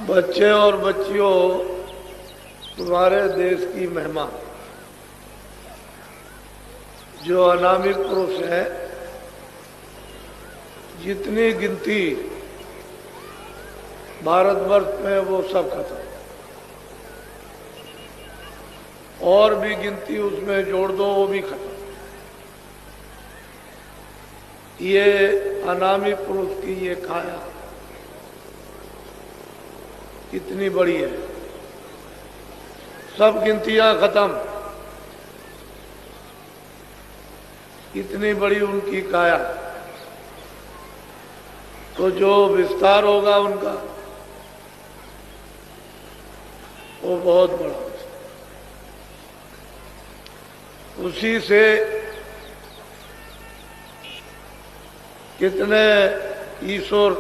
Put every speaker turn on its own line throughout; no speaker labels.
बच्चे और बच्चियों, तुम्हारे देश की महिमा जो अनामी पुरुष है, जितनी गिनती भारतवर्ष में वो सब खत्म, और भी गिनती उसमें जोड़ दो वो भी खत्म। ये अनामी पुरुष की ये काया कितनी बड़ी है, सब गिनतियां खत्म, इतनी बड़ी उनकी काया। तो जो विस्तार होगा उनका वो बहुत बड़ा, उसी से कितने ईश्वर,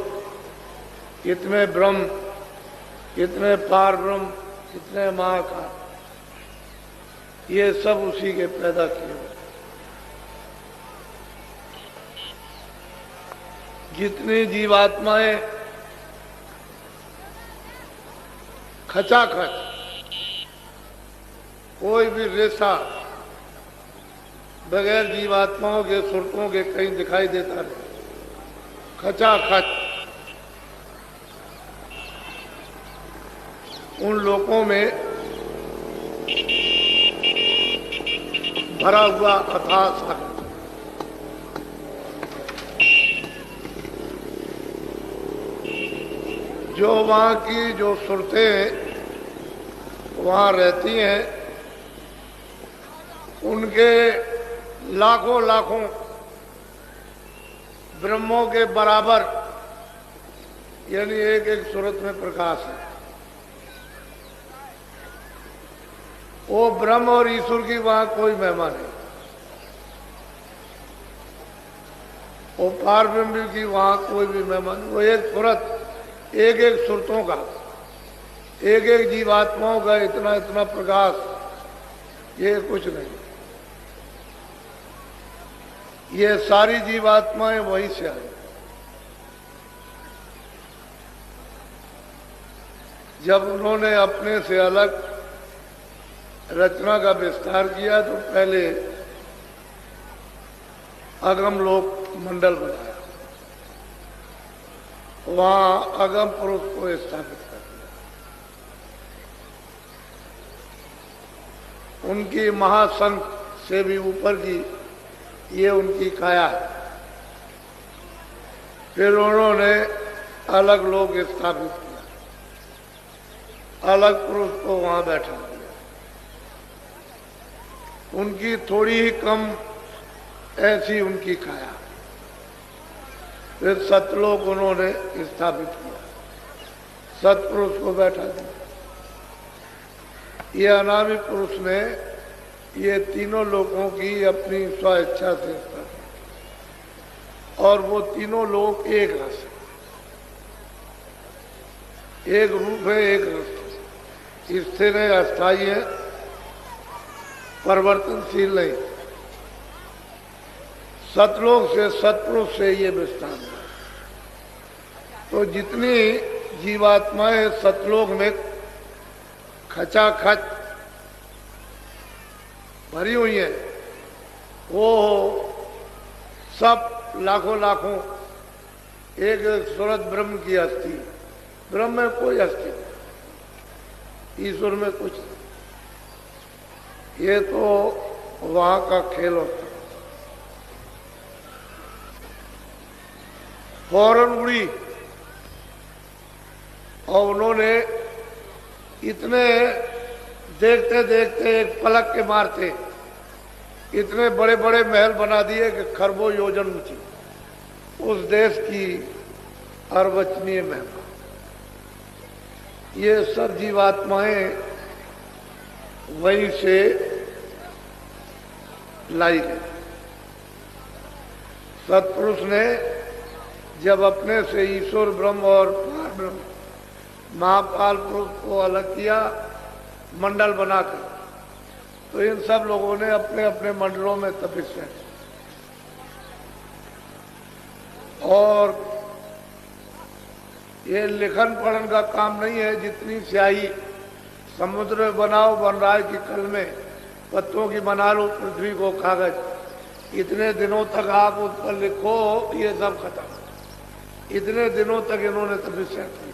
कितने ब्रह्म, कितने पार ब्रह्म, कितने महाकाल, ये सब उसी के पैदा किए हुए। जितनी जीवात्माएं खचाखच, कोई भी रेशा बगैर जीवात्माओं के सुरतों के कहीं दिखाई देता नहीं, खचाखच उन लोगों में भरा हुआ अथाह सागर। जो वहाँ की जो सुरतें वहाँ रहती हैं, उनके लाखों लाखों ब्रह्मों के बराबर, यानी एक एक सूरत में प्रकाश है। वो ब्रह्म और ईश्वर की वहां कोई महिमा नहीं, वो पार ब्रह्म की वहां कोई भी महिमा नहीं। वो एक सूरत, एक एक सुरतों का, एक एक जीवात्माओं का इतना इतना प्रकाश, ये कुछ नहीं। ये सारी जीवात्माएं वहीं से आई। जब उन्होंने अपने से अलग रचना का विस्तार किया तो पहले अगम लोक मंडल बनाया, वहां अगम पुरुष को स्थापित कर दिया। उनकी महासंघ से भी ऊपर की ये उनकी काया है। फिर उन्होंने अलग लोक स्थापित किया, अलग पुरुष को वहां बैठा दिया। उनकी थोड़ी ही कम ऐसी उनकी काया। फिर सतलोक उन्होंने स्थापित किया, सतपुरुष को बैठा दिया। ये अनामी पुरुष ने ये तीनों लोगों की अपनी स्वेच्छा से स्थापित, और वो तीनों लोग एक रस है, एक रूप है, एक रस, स्थिर है, अस्थायी है, परिवर्तनशील नहीं। सतलोक से, सतपुरुष से ये विस्तार है। तो जितनी जीवात्माएं सतलोक में खचाखच भरी हुई हैं, वो सब लाखों लाखों एक सूरत ब्रह्म की अस्थि। ब्रह्म में कोई अस्थि नहीं, ईश्वर में कुछ नहीं। ये तो वहां का खेल होता है। फौरन उड़ी, और उन्होंने इतने देखते देखते एक पलक के मारते इतने बड़े बड़े महल बना दिए कि खरबों योजन ऊंची। उस देश की अर्वचनीय महिमा, ये सब जीवात्माएं वहीं से लाई गई। सतपुरुष ने जब अपने से ईश्वर ब्रह्म और पार ब्रह्म महाकाल पुरुष को अलग किया मंडल बनाकर, तो इन सब लोगों ने अपने अपने मंडलों में तपस्या की और ये लिखन पढ़न का काम नहीं है। जितनी स्याही समुद्र में बनाओ बन रहा है कि कल में पत्तों की बना लो पृथ्वी को कागज, इतने दिनों तक आप उस पर लिखो, ये सब खत्म। इतने दिनों तक इन्होंने तपस्या की।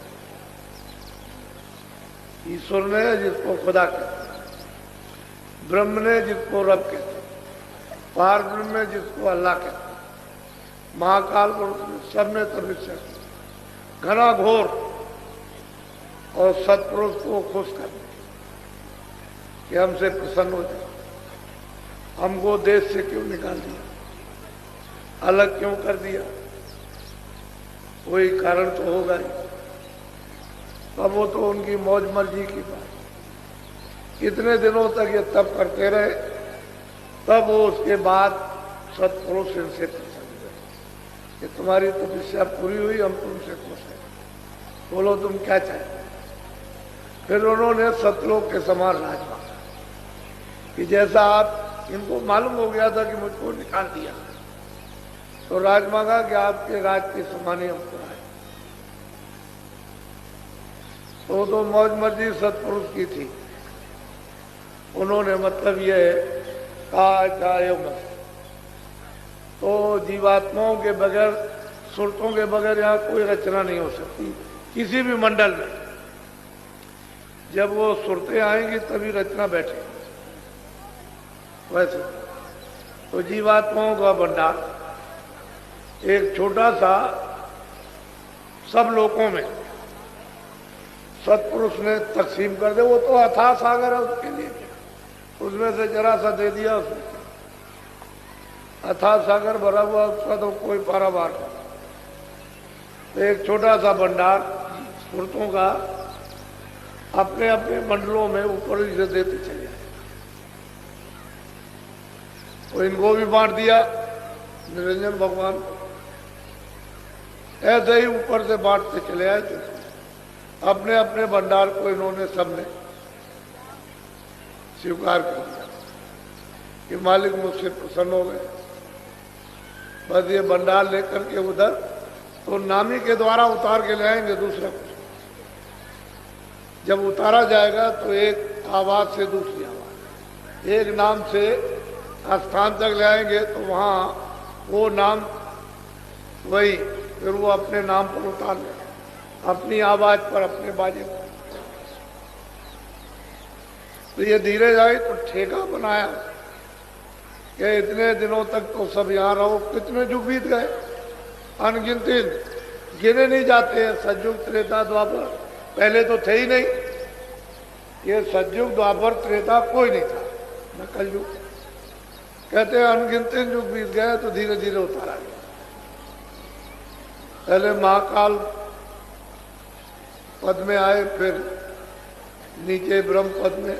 ईश्वर ने जिसको खुदा कहते हैं, ब्रह्म ने जिसको रब कहते हैं, पार ब्रह्म ने जिसको अल्लाह कहते हैं, महाकाल पुरुष ने सबने तपस्या की घना घोर, और सत्पुरुष को खुश करने कि हमसे प्रसन्न हो जाए। हमको देश से क्यों निकाल दिया, अलग क्यों कर दिया, कोई कारण तो होगा ही। तब वो तो उनकी मौज मर्जी की बात। इतने दिनों तक ये तप करते रहे, तब वो उसके बाद सत्पुरुष इनसे प्रसन्न हुए कि तुम्हारी तपस्या पूरी हुई, हम तुमसे खुश हैं, बोलो तुम क्या चाहते। फिर उन्होंने सतलोक के समान राज मांगा कि जैसा आप, इनको मालूम हो गया था कि मुझको निकाल दिया, तो राज मांगा कि आपके राज के समान ही हमको राज। तो मौज मर्जी सत्पुरुष की थी। उन्होंने मतलब ये कहा चाहे मत, तो जीवात्माओं के बगैर, सुरतों के बगैर यहाँ कोई रचना नहीं हो सकती किसी भी मंडल में। जब वो सुरतें आएंगी तभी रचना बैठेगी। वैसे तो जीवात्माओं का भंडार एक छोटा सा सब लोगों में सत्पुरुष ने तकसीम कर दे। वो तो अथाह सागर है, उसके लिए उसमें से जरा सा दे दिया उसने, अथाह सागर भरा हुआ, उसका तो कोई पारावार नहीं। एक छोटा सा भंडार सुरतों का अपने अपने मंडलों में ऊपर से देते चले आए। तो इनको भी बांट दिया निरंजन भगवान को, ऐसे ही ऊपर से बांटते चले आए। तो अपने अपने भंडार को इन्होंने सबने स्वीकार कर दिया कि मालिक मुझसे प्रसन्न हो गए, बस ये भंडार लेकर के उधर तो नामी के द्वारा उतार के ले आएंगे, दूसरा कुछ। जब उतारा जाएगा तो एक आवाज से दूसरी आवाज, एक नाम से स्थान तक ले आएंगे तो वहाँ वो नाम वही, फिर वो अपने नाम पर उतार ले, अपनी आवाज पर, अपने बाजे पर। तो ये धीरे जाए तो ठेका बनाया कि इतने दिनों तक तो सब यहाँ रहो। कितने युग बीत गए, अनगिनत, गिने नहीं जाते हैं। सतयुग त्रेता द्वापर पहले तो थे ही नहीं, ये सतयुग द्वापर त्रेता कोई नहीं था, न कलयुग। कहते हैं अनगिनत युग बीत गए तो धीरे धीरे उतारा गया। पहले महाकाल पद में आए, फिर नीचे ब्रह्म पद में,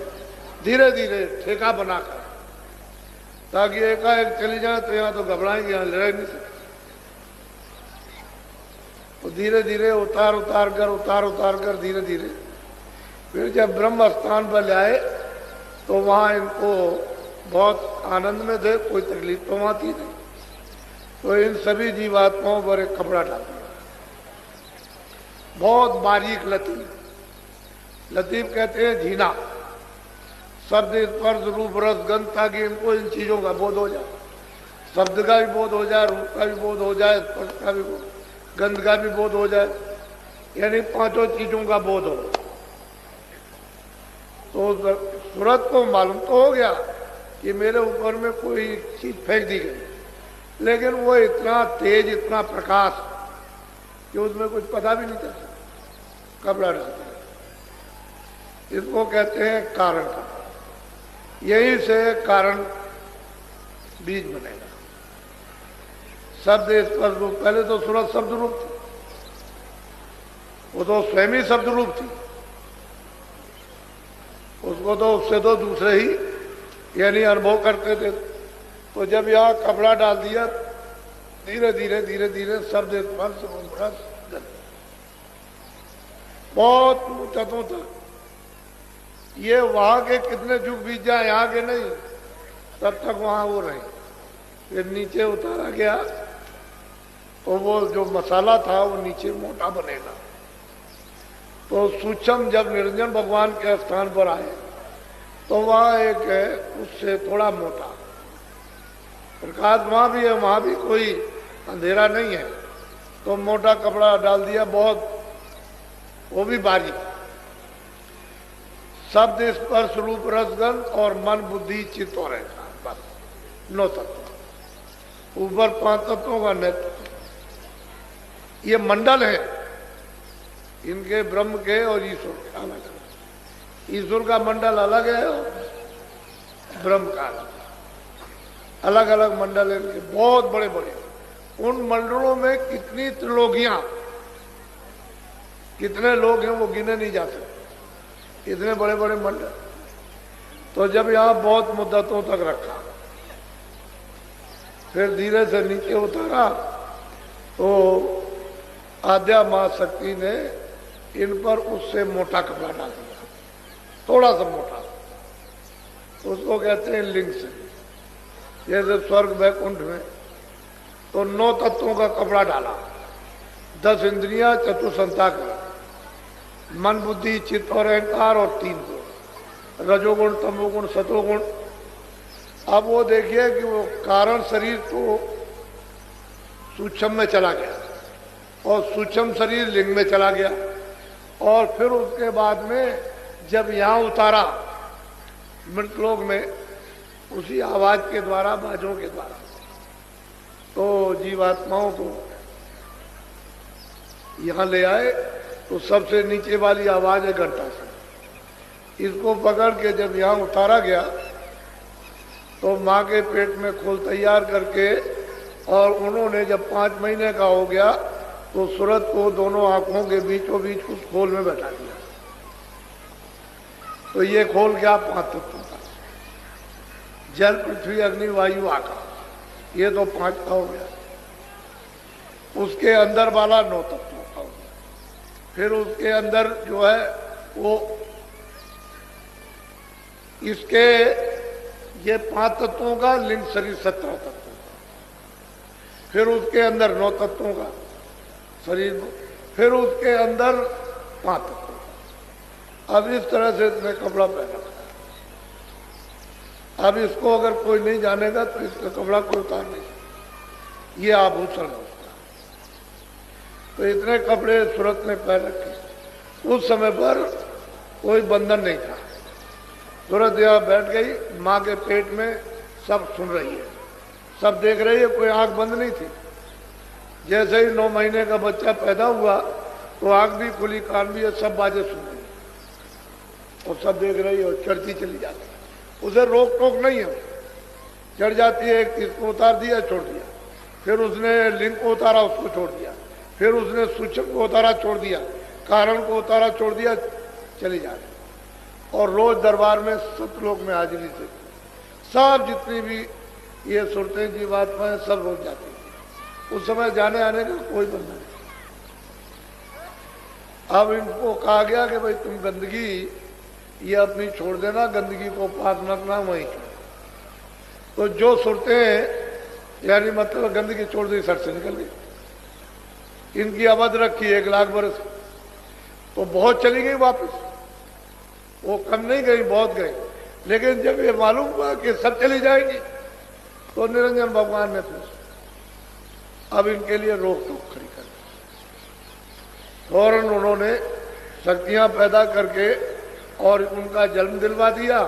धीरे धीरे ठेका बनाकर, ताकि एकाएक चली जाए तो यहाँ तो घबराएंगे, यहाँ रह नहीं सकते। तो धीरे धीरे उतार उतार कर धीरे धीरे फिर जब ब्रह्म स्थान पर ले आए तो वहाँ इनको बहुत आनंद में थे, कोई तकलीफ तो वहाँ थी नहीं। तो इन सभी जीवात्माओं पर एक कपड़ा डाल दिया, बहुत बारीक लतीफ। लतीफ कहते हैं झीना, शब्द, स्पर्श, रूप, रस, गंध, ताकि इनको इन चीजों का बोध हो जाए। शब्द का भी बोध हो जाए, रूप का भी बोध हो जाए, स्पर्श का भी बोध, गंध का भी बोध हो जाए, यानी पांचों चीजों का बोध हो। तो सूरत को मालूम तो हो गया कि मेरे ऊपर में कोई चीज फेंक दी गई, लेकिन वो इतना तेज, इतना प्रकाश कि उसमें कुछ पता भी नहीं चलता, कपड़ा डालते। इसको कहते हैं कारण का। यही से कारण बीज बनेगा। शब्द, स्पर्श, रूप, पहले तो सूरत शब्द रूप थी, वो तो स्वयं ही शब्द रूप थी, उसको तो उससे तो दूसरे ही यानी अनुभव करते थे। तो जब यहाँ कपड़ा डाल दिया, धीरे धीरे शब्द, स्पर्श, रूप, रस, गंध, बहुत ऊंचाइयों तक। ये वहां के कितने युग बीत जाए, यहाँ के नहीं, तब तक वहां वो रहे। फिर नीचे उतारा गया तो वो जो मसाला था वो नीचे मोटा बनेगा, तो सूक्ष्म जब निरंजन भगवान के स्थान पर आए तो वहां एक है उससे थोड़ा मोटा प्रकाश, वहां भी है, वहां भी कोई अंधेरा नहीं है, तो मोटा कपड़ा डाल दिया, बहुत वो भी बारीक। शब्द स्पर्श रूप रसगंध और मन बुद्धि चित्त और अहंकार, बस 9 तत्व। ऊपर 5 तत्वों का नेतृत्व। ये मंडल है इनके, ब्रह्म के और ईश्वर के अलग अलग। ईश्वर का मंडल अलग है और ब्रह्म का अलग अलग मंडल है इनके, बहुत बड़े बड़े। उन मंडलों में कितनी त्रिलोकियां, कितने लोग हैं वो गिने नहीं जा सकते, इतने बड़े बड़े मंडल। तो जब यहां बहुत मुद्दतों तक रखा, फिर धीरे से नीचे उतारा, तो आद्या मां शक्ति ने इन पर उससे मोटा कपड़ा डाल दिया, थोड़ा सा मोटा, उसको कहते हैं लिंग से। जैसे स्वर्ग वैकुंठ में तो 9 तत्वों का कपड़ा डाला, 10 इंद्रियां, चतुसंताकर, मन बुद्धि चित्त और अहंकार, और 3 गुण, रजोगुण तमोगुण सतोगुण। अब वो देखिए कि वो कारण शरीर तो सूक्ष्म में चला गया और सूक्ष्म शरीर लिंग में चला गया, और फिर उसके बाद में जब यहां उतारा मृतलोक में, उसी आवाज के द्वारा, बाजों के द्वारा, तो जीवात्माओं को यहां ले आए। तो सबसे नीचे वाली आवाज है घंटा से, इसको पकड़ के जब यहां उतारा गया तो मां के पेट में खोल तैयार करके, और उन्होंने जब 5 महीने का हो गया तो सूरत को दोनों आंखों के बीचों बीच उस खोल में बैठा दिया। तो ये खोल क्या? 5 तत्वों का, जल पृथ्वी अग्नि वायु आकाश, ये तो 5 का हो गया। उसके अंदर वाला 9 तत्वों का हो गया। फिर उसके अंदर जो है वो इसके ये 5 तत्वों का लिंग शरीर 17 तत्वों का, फिर उसके अंदर 9 तत्वों का शरीर, फिर उसके अंदर 5 तत्वों का। अब इस तरह से इसने कपड़ा पहना। अब इसको अगर कोई नहीं जानेगा तो इसका कपड़ा कोई उतार नहीं सकता, ये आभूषण है उसका। तो इतने कपड़े सूरत ने पहन रखे। उस समय पर कोई बंधन नहीं था। सूरत यहाँ बैठ गई, माँ के पेट में, सब सुन रही है, सब देख रही है, कोई आंख बंद नहीं थी। जैसे ही 9 महीने का बच्चा पैदा हुआ तो आंख भी खुली, कान भी है, सब बातें सुन रही और सब देख रही है और चढ़ती चली जाती। उसे रोक टोक नहीं है, चढ़ जाती है। एक इसको उतार दिया, छोड़ दिया, फिर उसने लिंग को उतारा, उसको छोड़ दिया, फिर उसने सूक्ष्म को उतारा, छोड़ दिया, कारण को उतारा, छोड़ दिया, चली जाती। और रोज दरबार में सतलोक में हाजिरी से सब जितनी भी ये सुरतें जीवात्माएं सब रोज जाती है। उस समय जाने आने का कोई बंधन नहीं। अब इनको कहा गया कि भाई तुम गंदगी ये अपनी छोड़ देना, गंदगी को पाक न रखना, वहीं छोड़। तो जो सुरतें यानी मतलब गंदगी छोड़ दी, सर से निकल गई। इनकी अवध रखी 1 लाख बरस, तो बहुत चली गई वापस, वो कम नहीं गई, बहुत गई। लेकिन जब ये मालूम हुआ कि सब चली जाएगी तो निरंजन भगवान ने फिर अब इनके लिए रोक टोक खड़ी कर दी। फौरन उन्होंने शक्तियां पैदा करके और उनका जन्म दिलवा दिया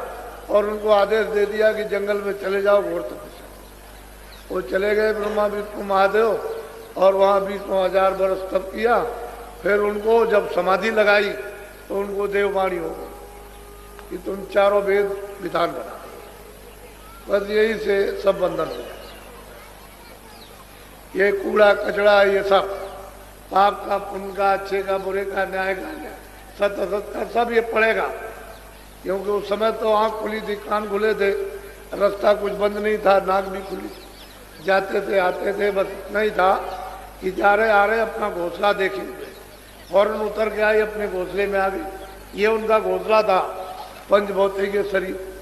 और उनको आदेश दे दिया कि जंगल में चले जाओ घोर तपस्या। वो चले गए ब्रह्मा विष्णु महादेव और वहाँ 20,000 वर्ष तप किया। फिर उनको जब समाधि लगाई तो उनको देववाणी हो गई कि तुम चारों वेद विधान बना। बस यही से सब बंधन हो गया। ये कूड़ा कचड़ा, ये सब पाप का, पुण्य का, अच्छे का, बुरे का, न्याय का, सत्य असत का, सब ये पड़ेगा। क्योंकि उस समय तो आंख खुली थी, कान खुले थे, रास्ता कुछ बंद नहीं था, नाक भी खुली, जाते थे आते थे। बस इतना ही था कि जा रहे आ रहे अपना घोंसला देखेंगे। फौरन उतर के आई, अपने घोंसले में आ गई। ये उनका घोंसला था, पंचभौतिक शरीर।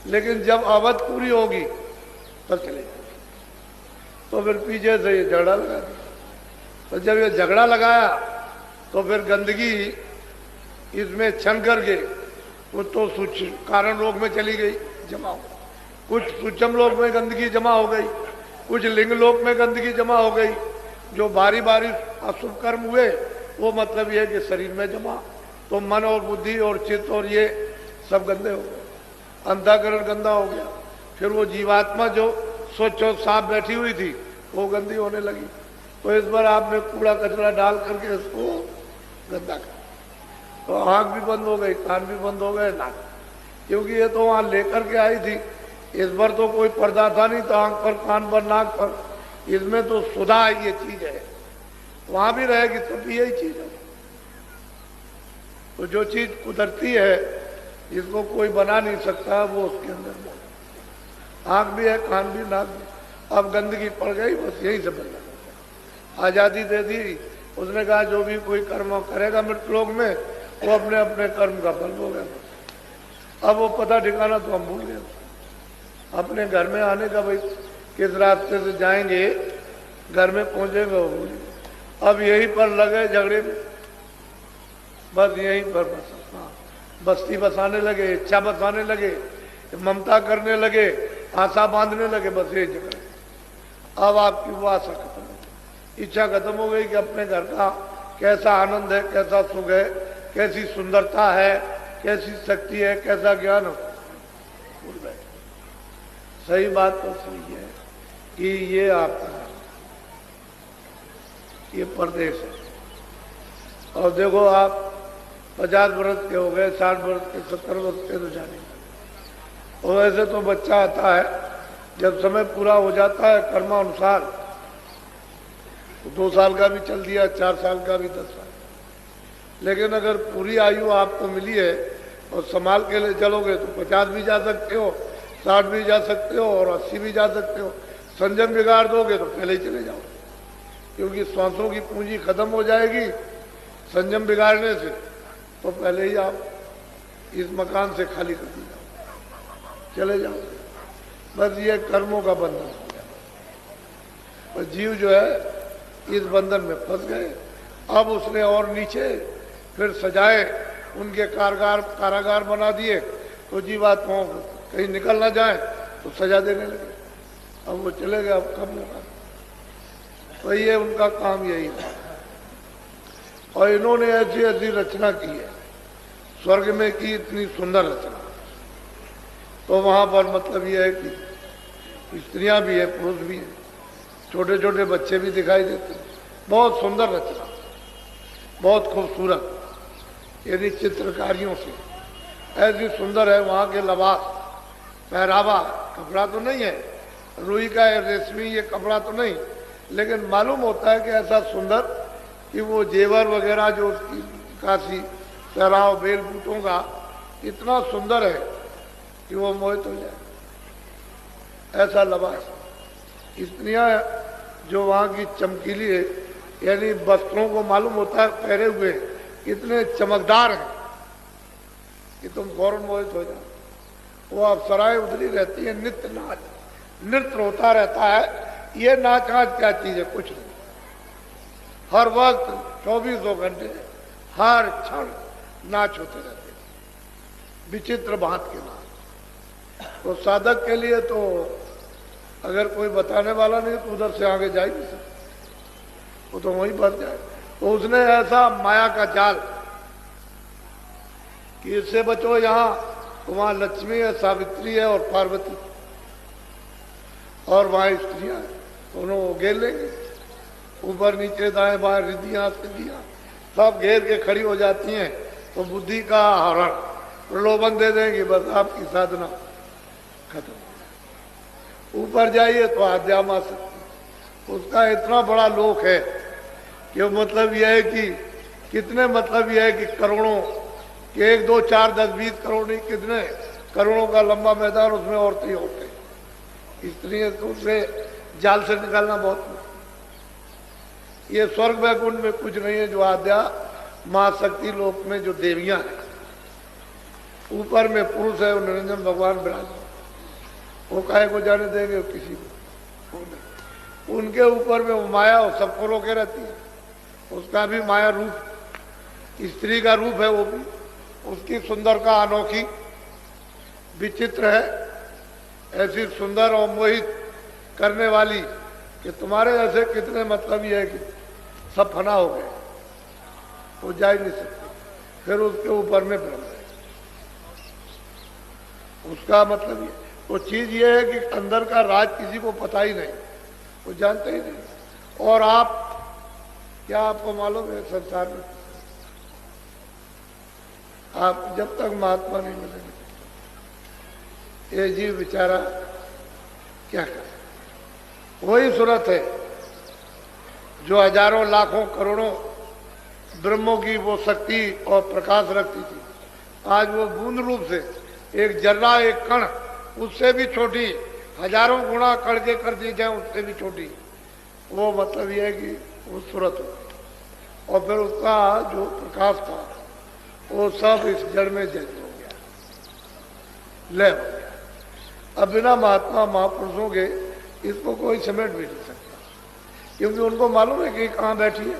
लेकिन जब अवध पूरी होगी तब चले जाएंगे। तो फिर पीछे से ये झगड़ा लगा दिया। तो जब ये झगड़ा लगाया तो फिर गंदगी इसमें छन करके कुछ तो कारण लोक में चली गई जमा हो, कुछ सूक्ष्म लोक में गंदगी जमा हो गई, कुछ लिंग लोक में गंदगी जमा हो गई। जो बारी बारी अशुभ कर्म हुए वो मतलब ये है कि शरीर में जमा, तो मन और बुद्धि और चित्त और ये सब गंदे हो गए, अंतःकरण गंदा हो गया। फिर वो जीवात्मा जो स्वच्छ और साफ बैठी हुई थी वो गंदी होने लगी। तो इस बार आपने कूड़ा कचरा डाल करके इसको गंदा कर, तो आंख भी बंद हो गई, कान भी बंद हो गए, नाक, क्योंकि ये तो वहां लेकर के आई थी। इस बार तो कोई पर्दा था नहीं, तो आंख पर, कान पर, नाक पर, इसमें तो सुधा ये चीज है, वहां भी रहेगी तब भी यही चीज है। तो जो चीज कुदरती है जिसको कोई बना नहीं सकता वो उसके अंदर मौजूद। आंख भी है, कान भी, नाक भी, अब गंदगी पड़ गई, बस यही से बनना। आजादी दे दी, उसने कहा जो भी कोई कर्म करेगा मृत लोक में वो अपने अपने कर्म का फल भोगेगा। अब वो पता ठिकाना तो हम भूल गए। अपने घर में आने का, भाई किस रास्ते से जाएंगे, घर में पहुंचेंगे वो भूल गए। अब यहीं पर लगे झगड़े में, बस यहीं पर बस बस्ती बसाने लगे, इच्छा बसाने लगे, ममता करने लगे, आशा बांधने लगे, बस यही झगड़े। अब आपकी वो आशा खत्म हो गई, इच्छा खत्म हो गई कि अपने घर का कैसा आनंद है, कैसा सुख है, कैसी सुंदरता है, कैसी शक्ति है, कैसा ज्ञान हो, भूल गए। सही बात तो सही है कि ये आपका ये प्रदेश है। और देखो आप 50 वर्ष के हो गए, 60 वर्ष के, 70 वर्ष के तो जाने। और ऐसे तो बच्चा आता है, जब समय पूरा हो जाता है कर्मानुसार, तो 2 साल का भी चल दिया, 4 साल का भी, 10 साल। लेकिन अगर पूरी आयु आपको मिली है और संभाल के लिए चलोगे तो 50 भी जा सकते हो, 60 भी जा सकते हो और 80 भी जा सकते हो। संयम बिगाड़ दोगे तो पहले ही चले जाओ, क्योंकि सांसों की पूंजी खत्म हो जाएगी संयम बिगाड़ने से, तो पहले ही आप इस मकान से खाली कर दी जाओ, चले जाओ। बस ये कर्मों का बंधन हो गया, और जीव जो है इस बंधन में फंस गए। अब उसने और नीचे फिर सजाए, उनके कारागार बना दिए, तो जीवात्माओं को कहीं निकल ना जाए तो सजा देने लगे। अब वो चले गए, अब कब होगा? तो ये उनका काम यही था। और इन्होंने ऐसी ऐसी रचना की है, स्वर्ग में की इतनी सुंदर रचना, तो वहां पर मतलब ये है कि स्त्रियां भी है, पुरुष भी है, छोटे छोटे बच्चे भी दिखाई देते हैं। बहुत सुंदर रचना, बहुत खूबसूरत, यदि चित्रकारियों से ऐसी सुंदर है। वहां के लिबास, पहरावा, कपड़ा तो नहीं है रुई का है, रेशमी ये कपड़ा तो नहीं, लेकिन मालूम होता है कि ऐसा सुंदर कि वो जेवर वगैरह जो उसकी काशी सहराव बेल बूटों का इतना सुंदर है कि वो मोहित हो जाए, ऐसा लिबास। स्त्रियां जो वहां की चमकीली है, यानी वस्त्रों को मालूम होता है पहरे हुए इतने चमकदार हैं कि तुम फौरन मोहित हो जाओ। वो अप्सराएं उधरी रहती है, नित्य नाच, नृत्य होता रहता है। ये नाच आज क्या चीज है? कुछ नहीं, हर वक्त 24 घंटे हर क्षण नाच होते रहते, विचित्र भांत के नाच। तो साधक के लिए तो अगर कोई बताने वाला नहीं तो उधर से आगे जा ही नहीं सकता, वो तो वहीं बच जाए। तो उसने ऐसा माया का जाल कि इससे बचो, यहाँ तो वहां लक्ष्मी है, सावित्री है और पार्वती, और वहां स्त्रियां हैं, दोनों घेर लेंगे, ऊपर नीचे दाएं बाएं रिद्धियां सिद्धियां सब घेर के खड़ी हो जाती हैं। तो बुद्धि का हरण, प्रलोभन दे देंगे, बस आपकी साधना खत्म। ऊपर जाइए तो आध्यात्म आ सकती, उसका इतना बड़ा लोक है कि मतलब यह है कि कितने, मतलब यह है कि करोड़ों कि 1, 2, 4, 10, 20 करोड़ नहीं, कितने करोड़ों का लंबा मैदान, उसमें औरतें ही औरतें, स्त्रियां, तो उससे जाल से निकालना बहुत। ये स्वर्ग वैकुंठ में कुछ नहीं है, जो आद्या महाशक्ति लोक में जो देवियां हैं, ऊपर में पुरुष है, वो निरंजन भगवान विराजमान, वो काहे को जाने देंगे किसी को? उनके ऊपर में वो माया वो सबको रोके रहती है, उसका भी माया रूप, स्त्री का रूप है वो भी। उसकी सुंदरता अनोखी विचित्र है, ऐसी सुंदर और मोहित करने वाली कि तुम्हारे ऐसे कितने मतलब ये है कि सब फना हो गए, वो जा ही नहीं सकते। फिर उसके ऊपर में ब्रह्म है। उसका मतलब ये, वो चीज ये है कि अंदर का राज किसी को पता ही नहीं, वो जानते ही नहीं। और आप क्या आपको मालूम है संसार में आप जब तक महात्मा नहीं मिलेंगे ये जीव बेचारा क्या करे। वही सूरत है जो हजारों लाखों करोड़ों ब्रह्मों की वो शक्ति और प्रकाश रखती थी, आज वो बूंद रूप से एक जर्रा एक कण, उससे भी छोटी, हजारों गुणा कड़के कर दी जाए उससे भी छोटी, वो मतलब ये है कि वो सूरत हो। और फिर उसका जो प्रकाश था वो सब इस जड़ में जल हो गया, लय हो गया। अब बिना महात्मा महापुरुषों के इसको कोई समेट भी नहीं सकता, क्योंकि उनको मालूम है कि कहाँ बैठी है,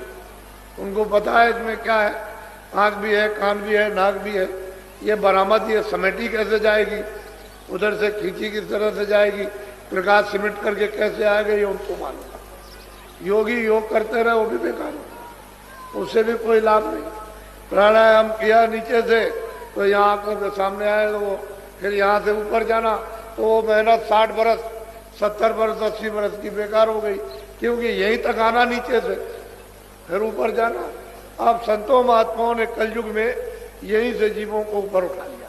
उनको पता है इसमें क्या है, आंख भी है, कान भी है, नाक भी है, ये बरामद ये समेटी कैसे जाएगी, उधर से खींची किस तरह से जाएगी, प्रकाश सिमट करके कैसे आएगा, ये उनको मालूम। योगी योग करते रहे वो भी बेकार हो, उससे भी कोई लाभ नहीं। प्राणायाम किया नीचे से तो यहाँ आंखों के सामने आए, तो वो फिर यहाँ से ऊपर जाना तो वो मेहनत 60 बरस 70 बरस 80 बरस की बेकार हो गई, क्योंकि यहीं तक आना नीचे से फिर ऊपर जाना। अब संतों महात्माओं ने कलयुग में यहीं से जीवों को ऊपर उठा लिया,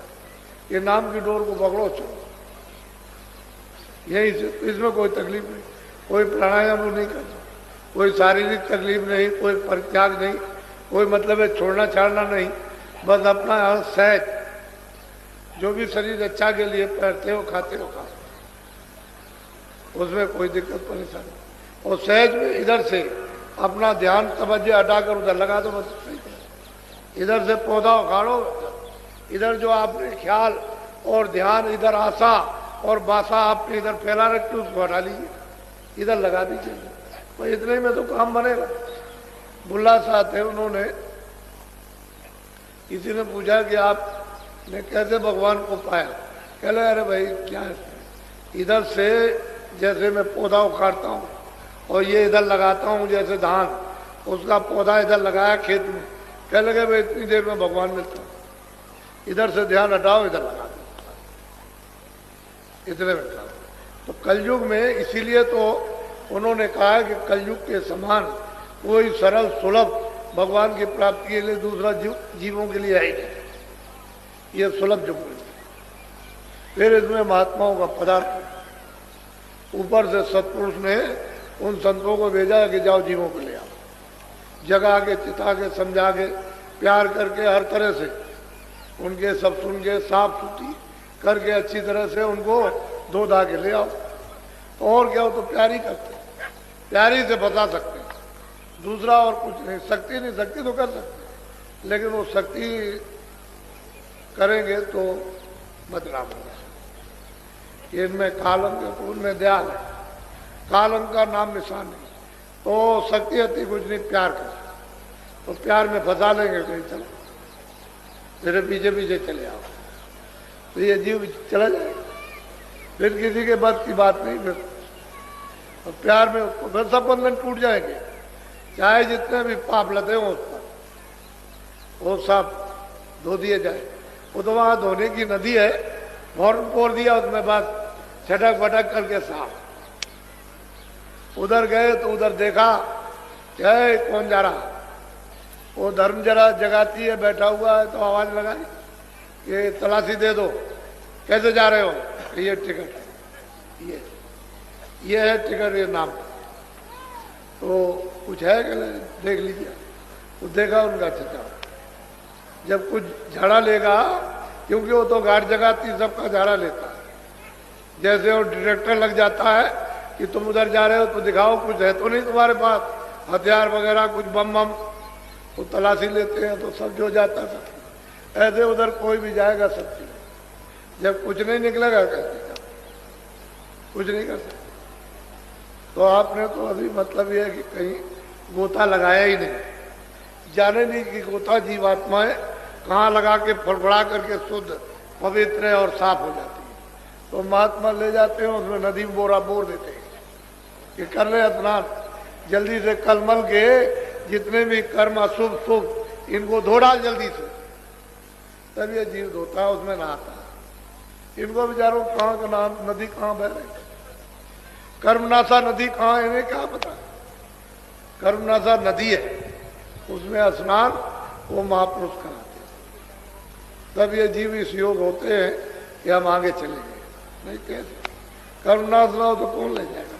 ये नाम की डोर को पकड़ो चलो यहीं से, इसमें कोई तकलीफ नहीं, कोई प्राणायाम नहीं करना, कोई शारीरिक तकलीफ नहीं, कोई परित्याग नहीं, कोई मतलब है छोड़ना छाड़ना नहीं, बस अपना सहज जो भी शरीर अच्छा के लिए पहनते हो खाते हो खा, उसमें कोई दिक्कत परेशानी। और सहज में इधर से अपना ध्यान तवज्जो हटाकर उधर लगा दो, बस इधर से पौधा उखाड़ो, इधर जो आपने ख्याल और ध्यान इधर आशा और बासा आपने इधर फैला रखी उसको हटा लीजिए, इधर लगा दीजिए, तो इतने में तो काम बनेगा। बुल्ला साहब थे, उन्होंने किसी ने पूछा कि आपने कैसे भगवान को पाया, कह रहे अरे भाई क्या है, इधर से जैसे मैं पौधा उखाड़ता हूँ और ये इधर लगाता हूँ, जैसे धान उसका पौधा इधर लगाया खेत में, कह लगे भाई इतनी देर में भगवान मिलता, इधर से ध्यान हटाओ इधर लगा दो, इतने में काम। तो कलयुग में इसीलिए तो उन्होंने कहा कि कलयुग के समान कोई सरल सुलभ भगवान की प्राप्ति के लिए दूसरा जीवों के लिए है ही नहीं, ये सुलभ युग है। फिर इसमें महात्माओं का पदार्थ, ऊपर से सत्पुरुष ने उन संतों को भेजा कि जाओ जीवों को ले आओ, जगा के चिता के समझा के प्यार करके हर तरह से उनके सब सुन के साफ सुथरी करके अच्छी तरह से उनको धो धा के ले आओ। और क्या हो तो प्यारी करते, प्यारी से बता सकते, दूसरा और कुछ नहीं। शक्ति नहीं, शक्ति तो कर सकते, लेकिन वो शक्ति करेंगे तो बदनाम होगा। इनमें कालंक है तो उनमें दयाल है, कालंक का नाम निशान नहीं। तो शक्ति अति कुछ नहीं, प्यार कर, तो प्यार में फंसा लेंगे कहीं, चलो मेरे पीछे पीछे चले आओ, तो ये जीव चला जाएगा, फिर किसी के बस की बात नहीं। फिर और प्यार में उसको फिर सब बंधन टूट जाएंगे, चाहे जितने भी पाप लदे हो उस पर, वो सब धो दिए जाए। वो तो वहां धोने की नदी है, फौरन पोर दिया उसमें, बस छटक फटक करके साफ। उधर गए तो उधर देखा क्या है, कौन जा रहा, वो धर्म जरा जगाती है, बैठा हुआ है, तो आवाज लगाई ये तलाशी दे दो, कैसे जा रहे हो, ये टिकट है, ये है टिकट, ये नाम, तो कुछ है क्या, देख लीजिए। तो देखा उनका चिता, जब कुछ झाड़ा लेगा, क्योंकि वो तो गार्ड जगाती सबका झाड़ा लेता है, जैसे वो डिटेक्टर लग जाता है कि तुम उधर जा रहे हो तो दिखाओ कुछ है तो नहीं तुम्हारे पास, हथियार वगैरह कुछ बम बम, तो तलाशी लेते हैं तो सब जो जाता सब। ऐसे उधर कोई भी जाएगा सब चीज, जब कुछ नहीं निकलेगा कैसे, कुछ नहीं कर सकते। तो आपने तो अभी मतलब यह है कि कहीं गोता लगाया ही नहीं, जाने नहीं कि गोता जीवात्मा है कहाँ लगा के फड़फड़ा करके शुद्ध पवित्र और साफ हो जाती है। तो महात्मा ले जाते हैं, उसमें नदी में बोरा बोर देते हैं कि कर ले स्नान जल्दी से, कलमल के जितने भी कर्म अशुभ शुभ इनको धो डाल जल्दी से। तब ये जीव धोता है, उसमें नहाता है। इनको बेचारों कहाँ का नाम, नदी कहाँ बह रही, कर्मनाशा नदी कहाँ है इन्हें क्या पता। कर्मनाशा नदी है, उसमें स्नान वो महापुरुष कराते। तब ये जीव इस योग होते हैं कि हम आगे चले गए। नहीं कैसे कर्मनाश ना हो तो कौन ले जाएगा।